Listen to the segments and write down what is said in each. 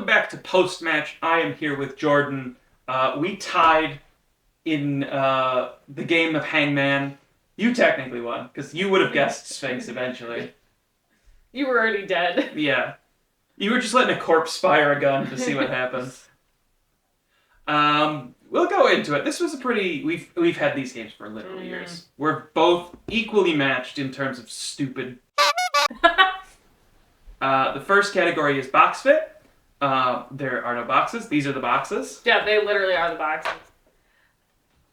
welcome back to Post-Match. I am here with Jordan. We tied in the game of Hangman. You technically won, because you would have guessed Sphinx eventually. You were already dead. Yeah. You were just letting a corpse fire a gun to see what happens. We'll go into it. This was a pretty... We've had these games for literal years. We're both equally matched in terms of stupid. The first category is box fit. There are no boxes. These are the boxes. Yeah, they literally are the boxes.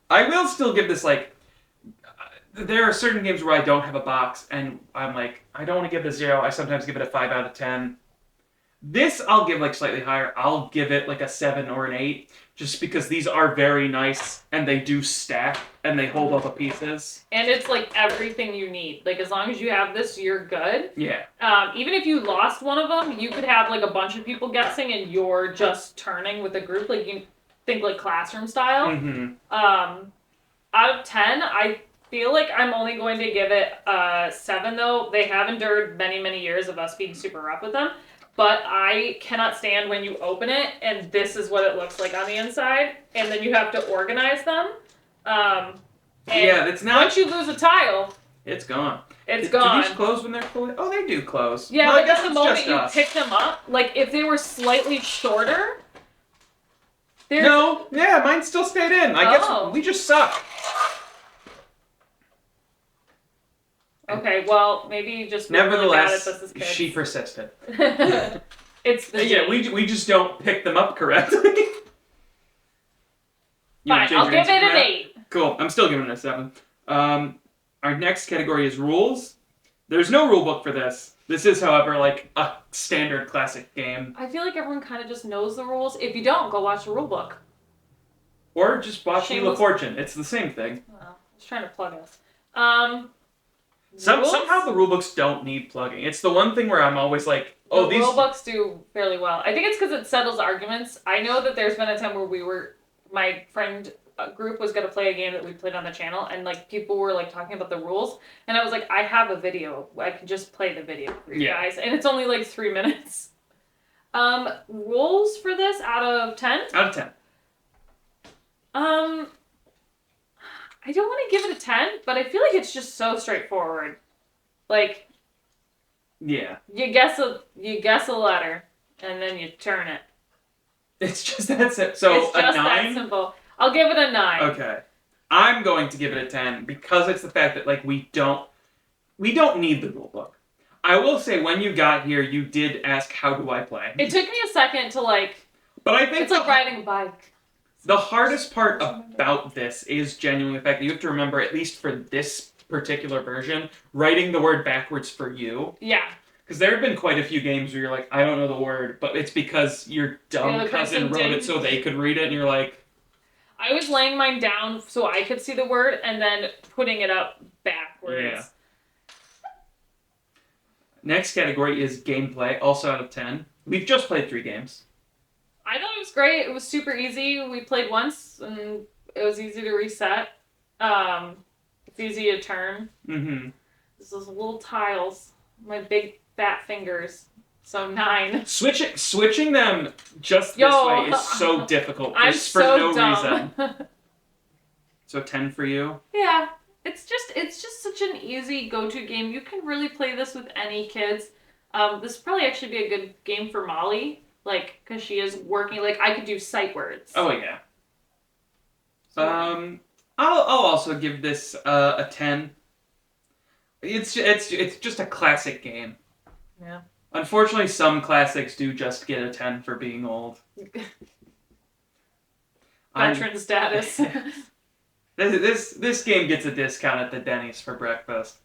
I will still give this, like... there are certain games where I don't have a box, and I'm like, I don't want to give it a 0. I sometimes give it a 5 out of 10. This, I'll give, like, slightly higher. I'll give it, like, a 7 or an 8, just because these are very nice, and they do stack, and they hold all the pieces. And it's, like, everything you need. Like, as long as you have this, you're good. Yeah. Even if you lost one of them, you could have, like, a bunch of people guessing, and you're just turning with a group. Like, you think, like, classroom style. Mm-hmm. Out of 10, I feel like I'm only going to give it a 7, though. They have endured many, many years of us being super rough with them. But I cannot stand when you open it, and this is what it looks like on the inside, and then you have to organize them. And yeah, it's not... once you lose a tile... it's gone. It's gone. Do these close when they're fully... Oh, they do close. Yeah, well, but at the moment you us. pick them up, like, if they were slightly shorter... No, yeah, mine still stayed in. I guess we just suck. Okay, well, maybe you just... Nevertheless, really bad at this as she persisted. It's the yeah, we just don't pick them up correctly. Fine, I'll give it an 8. Cool, I'm still giving it a 7. Our next category is rules. There's no rule book for this. This is, however, like a standard classic game. I feel like everyone kind of just knows the rules. If you don't, go watch the rule book. Or just watch Wheel of Fortune. It's the same thing. Oh, I was trying to plug us. Somehow the rulebooks don't need plugging. It's the one thing where I'm always like, oh, these rulebooks do fairly well. I think it's because it settles arguments. I know that there's been a time where my friend group was going to play a game that we played on the channel, and like people were like talking about the rules, and I was like, I have a video. I can just play the video for you guys, and it's only like 3 minutes. Rules for this out of 10? Out of 10. I don't want to give it a 10, but I feel like it's just so straightforward. Like, yeah, you guess a letter, and then you turn it. It's just that simple. So it's just a 9? that simple. I'll give it a 9. Okay, I'm going to give it a 10 because it's the fact that like we don't need the rule book. I will say when you got here, you did ask, "How do I play?" It took me a second to like. But I think it's like riding a bike. The hardest part about this is genuinely the fact that you have to remember, at least for this particular version, writing the word backwards for you. Yeah. Because there have been quite a few games where you're like, I don't know the word, but it's because your dumb cousin wrote it so they could read it, and you're like... I was laying mine down so I could see the word, and then putting it up backwards. Yeah. Next category is gameplay, also out of 10. We've just played 3 games. I thought it was great. It was super easy. We played once, and it was easy to reset. It's easy to turn. Mm-hmm. This is little tiles. My big fat fingers. So 9. Switching them just this way is so difficult. For no reason. So 10 for you? Yeah. It's just such an easy go-to game. You can really play this with any kids. This would probably actually be a good game for Molly. Like, because she is working, like, I could do sight words. Oh, yeah. I'll also give this a 10. It's just a classic game. Yeah. Unfortunately, some classics do just get a 10 for being old. Veteran status. This game gets a discount at the Denny's for breakfast.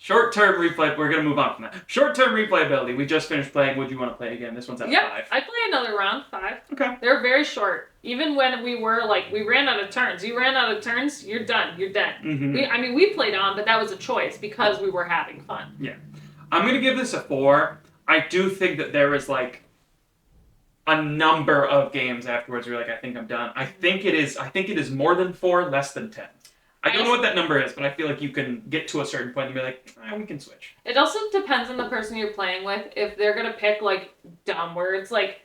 Short-term replay... We're going to move on from that. Short-term replayability. We just finished playing Would You Want to Play Again? This one's at 5. I play another round. 5. Okay. They're very short. Even when we were, like, we ran out of turns. You ran out of turns, you're done. You're dead. Mm-hmm. We played on, but that was a choice because we were having fun. Yeah. I'm going to give this a 4. I do think that there is, like, a number of games afterwards where you're like, I think I'm done. I think it is more than 4, less than 10. I don't know what that number is, but I feel like you can get to a certain point and be like, we can switch. It also depends on the person you're playing with. If they're gonna pick like dumb words, like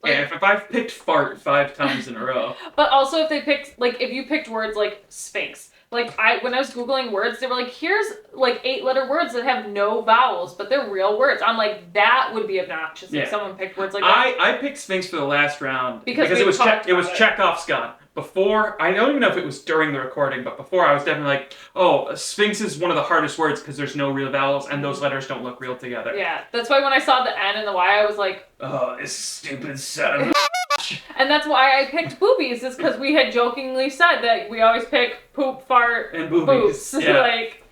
Yeah, if I've picked fart 5 times in a row. But also if they picked like if you picked words like sphinx. Like when I was Googling words, they were like, here's like 8-letter words that have no vowels, but they're real words. I'm like, that would be obnoxious if someone picked words like that. I picked Sphinx for the last round because it was Chekhov's gun. Before, I don't even know if it was during the recording, but before I was definitely like, oh, Sphinx is one of the hardest words because there's no real vowels and those letters don't look real together. Yeah, that's why when I saw the N and the Y, I was like, oh, this stupid son of a And that's why I picked boobies, is because we had jokingly said that we always pick poop, fart, and boobies. boobs. Yeah. Like,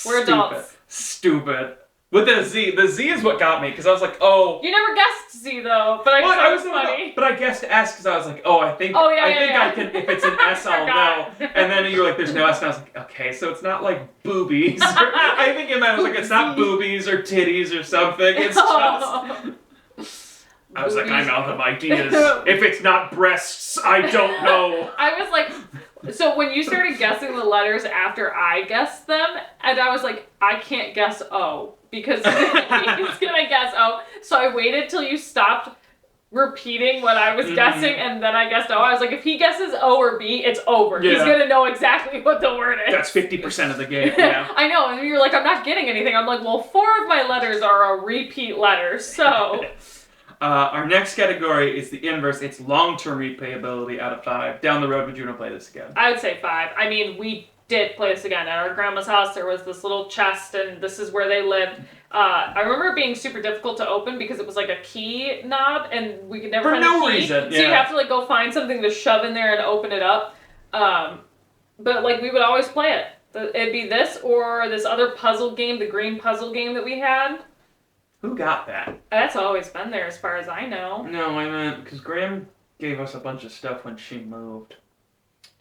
we're adults. Stupid. With the Z is what got me, because I was like, oh. You never guessed Z though, but I thought it was funny. But I guessed S because I was like, oh, I think I can, if it's an S, I'll know. And then you were like, there's no S, and I was like, okay, so it's not like boobies. I think in my head I was like, it's not boobies or titties or something. It's just. I was like, I'm out of ideas. If it's not breasts, I don't know. I was like, so when you started guessing the letters after I guessed them, and I was like, I can't guess O, because he's gonna guess O. So I waited till you stopped repeating what I was guessing, and then I guessed O. I was like, if he guesses O or B, it's over. Yeah. He's gonna know exactly what the word is. That's 50% of the game, yeah. I know, and you're like, I'm not getting anything. I'm like, well, 4 of my letters are a repeat letter, so... Our next category is the inverse. It's long-term replayability out of 5. Down the road, would you want to play this again? I would say 5. I mean, we did play this again. At our grandma's house, there was this little chest, and this is where they lived. I remember it being super difficult to open because it was like a key knob, and we could never find a key. For no reason, yeah. So you have to like go find something to shove in there and open it up. But like we would always play it. It'd be this or this other puzzle game, the green puzzle game that we had. Who got that? That's always been there as far as I know. No, I meant, because Graham gave us a bunch of stuff when she moved.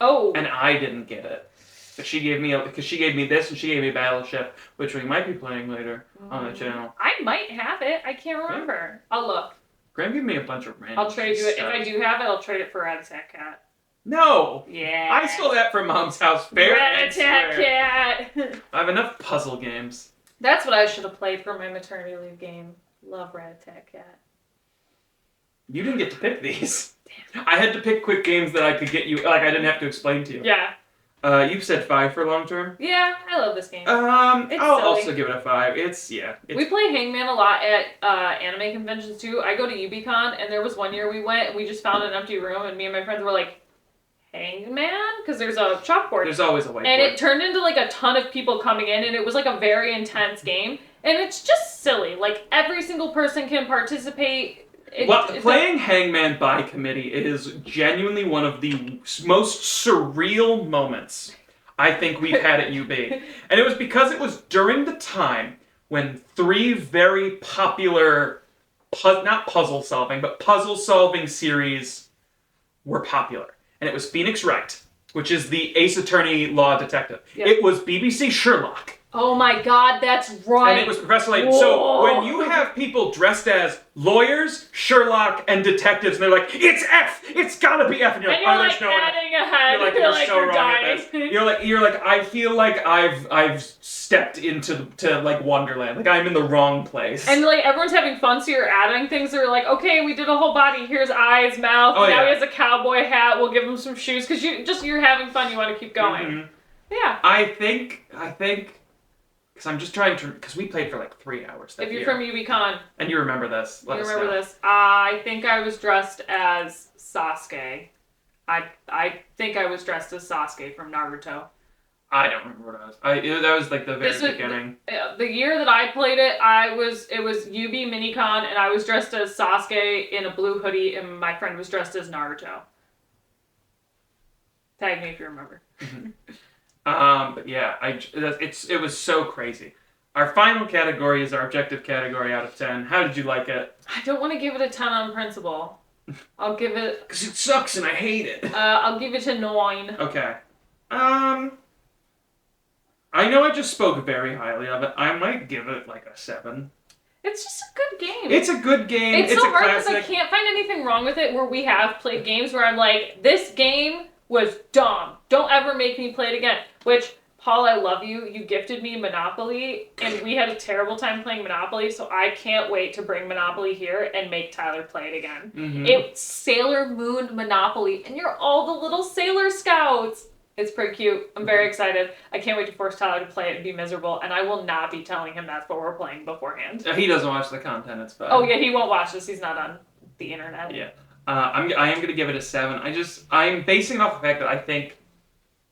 Oh. And I didn't get it. But she gave me, because she gave me this and she gave me Battleship, which we might be playing later on the channel. I might have it. I can't remember. I'll look. Graham gave me a bunch of random I'll trade you it. If I do have it, I'll trade it for Rat-a-Tat-Cat. No! Yeah. I stole that from Mom's house. Rat-a-tat-cat! I have enough puzzle games. That's what I should have played for my maternity leave game. Love Rat-a-tat-cat. You didn't get to pick these. Damn. I had to pick quick games that I could get you, like I didn't have to explain to you. Yeah. You said 5 for long term? Yeah, I love this game. I'll also give it a 5. We play Hangman a lot at anime conventions too. I go to UbiCon, and there was one year we went, and we just found an empty room, and me and my friends were like, Hangman? Because there's a chalkboard. There's always a whiteboard. And it turned into like a ton of people coming in, and it was like a very intense game. And it's just silly. Like every single person can participate. Playing Hangman by committee is genuinely one of the most surreal moments I think we've had at UB. And it was because it was during the time when 3 very popular, not puzzle solving, but puzzle solving series were popular. And it was Phoenix Wright, which is the Ace Attorney law detective. Yep. It was BBC Sherlock. Oh my god, that's right. And it was Professor Layton. So when you have people dressed as lawyers, Sherlock, and detectives, and they're like, it's F! It's gotta be F! And you're like, oh, there's no adding a head. You're like, so wrong at this. You're like, I feel like I've stepped into like Wonderland. Like I'm in the wrong place. And like everyone's having fun, so you're adding things. They're like, okay, we did a whole body. Here's eyes, mouth. Now he has a cowboy hat. We'll give him some shoes because you're having fun. You want to keep going. Mm-hmm. Yeah. I think. Because I'm just trying to... Because we played for like 3 hours that year. If you're from UbiCon... And you remember this. Let us know. This. I think I was dressed as Sasuke. I think I was dressed as Sasuke from Naruto. I don't remember what I was. That was like the very beginning. The year that I played it, it was UB Minicon, and I was dressed as Sasuke in a blue hoodie, and my friend was dressed as Naruto. Tag me if you remember. But yeah, it was so crazy. Our final category is our objective category out of 10. How did you like it? I don't want to give it a 10 on principle. I'll give it... Because it sucks and I hate it. I'll give it a 9. Okay. I know I just spoke very highly of it. I might give it like a 7. It's just a good game. It's a good game. It's so hard because I can't find anything wrong with it where we have played games where I'm like, this game was dumb. Don't ever make me play it again. Which, Paul, I love you. You gifted me Monopoly, and we had a terrible time playing Monopoly, so I can't wait to bring Monopoly here and make Tyler play it again. Mm-hmm. It's Sailor Moon Monopoly, and you're all the little Sailor Scouts. It's pretty cute. I'm very excited. I can't wait to force Tyler to play it and be miserable, and I will not be telling him that's what we're playing beforehand. He doesn't watch the content, it's fine. Oh, yeah, he won't watch this. He's not on the internet. Yeah. I am going to give it a 7. I'm basing it off the fact that I think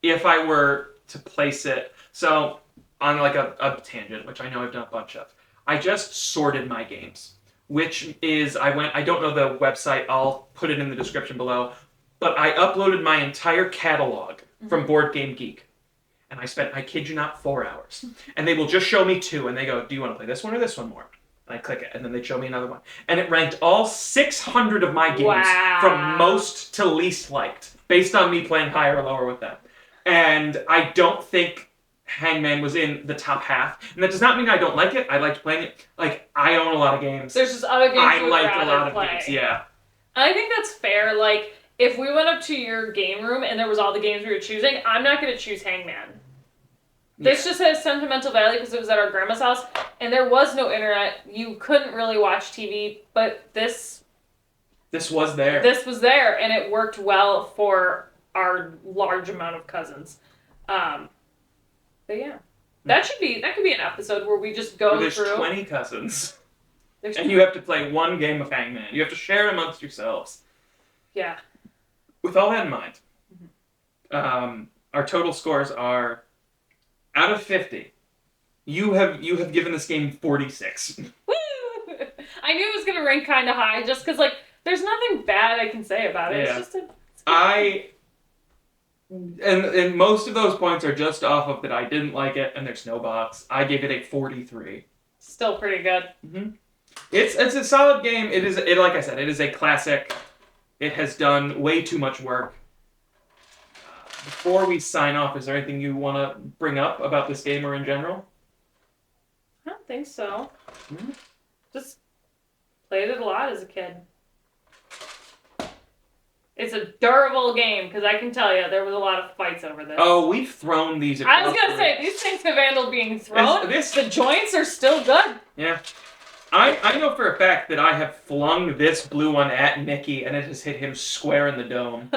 if I were to place it, so on like a tangent, which I know I've done a bunch of, I just sorted my games, which is, I don't know the website, I'll put it in the description below, but I uploaded my entire catalog from Board Game Geek. And I spent, I kid you not, 4 hours. And they will just show me 2, and they go, do you want to play this one or this one more? And I click it, and then they show me another one. And it ranked all 600 of my games from most to least liked, based on me playing higher or lower with them. And I don't think Hangman was in the top half. And that does not mean I don't like it. I liked playing it. Like, I own a lot of games. There's just other games I you would like a rather lot of play. games, yeah. And I think that's fair. Like, if we went up to your game room and there was all the games we were choosing, I'm not going to choose Hangman. This just has sentimental value because it was at our grandma's house, and there was no internet. You couldn't really watch TV, but this was there. This was there, and it worked well for our large amount of cousins. But yeah, that could be an episode where we just go there's through. 20 cousins, There's and you have to play one game of Hangman. You have to share amongst yourselves. Yeah. With all that in mind, our total scores are, out of 50, you have given this game 46. Woo! I knew it was gonna rank kind of high just because, like, there's nothing bad I can say about it. Yeah. It's just and most of those points are just off of that I didn't like it and there's no box. I gave it a 43. Still pretty good. Mm-hmm. It's a solid game. Like I said, it is a classic. It has done way too much work. Before we sign off, is there anything you want to bring up about this game or in general? I don't think so. Mm-hmm. Just played it a lot as a kid. It's a durable game, because I can tell you, there was a lot of fights over this. Oh, we've thrown these across I was going to say, these things have handled being thrown. The joints are still good. Yeah. I know for a fact that I have flung this blue one at Nicky, and it has hit him square in the dome.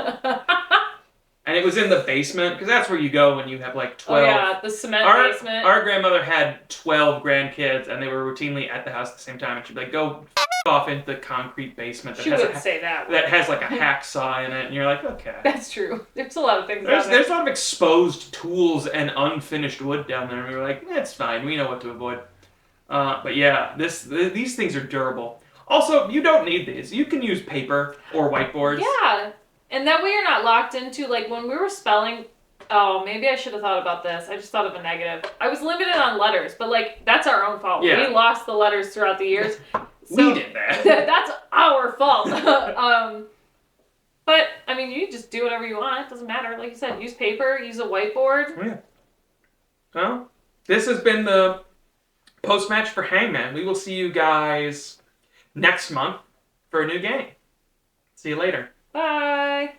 And it was in the basement, because that's where you go when you have like 12. Oh yeah, the cement basement. Our grandmother had 12 grandkids, and they were routinely at the house at the same time, and she'd be like, go off into the concrete basement She would say that. That has like a hacksaw in it, and you're like, okay. That's true. There's a lot of things There's a lot of exposed tools and unfinished wood down there, and we were like, it's fine, we know what to avoid. But yeah, these things are durable. Also, you don't need these. You can use paper or whiteboards. Yeah. And that way you're not locked into, like, when we were spelling, oh, maybe I should have thought about this. I just thought of a negative. I was limited on letters, but, like, that's our own fault. Yeah. We lost the letters throughout the years. We did that. That's our fault. But, I mean, you just do whatever you want. It doesn't matter. Like you said, use paper, use a whiteboard. Yeah. Well, this has been the post-match for Hangman. We will see you guys next month for a new game. See you later. Bye.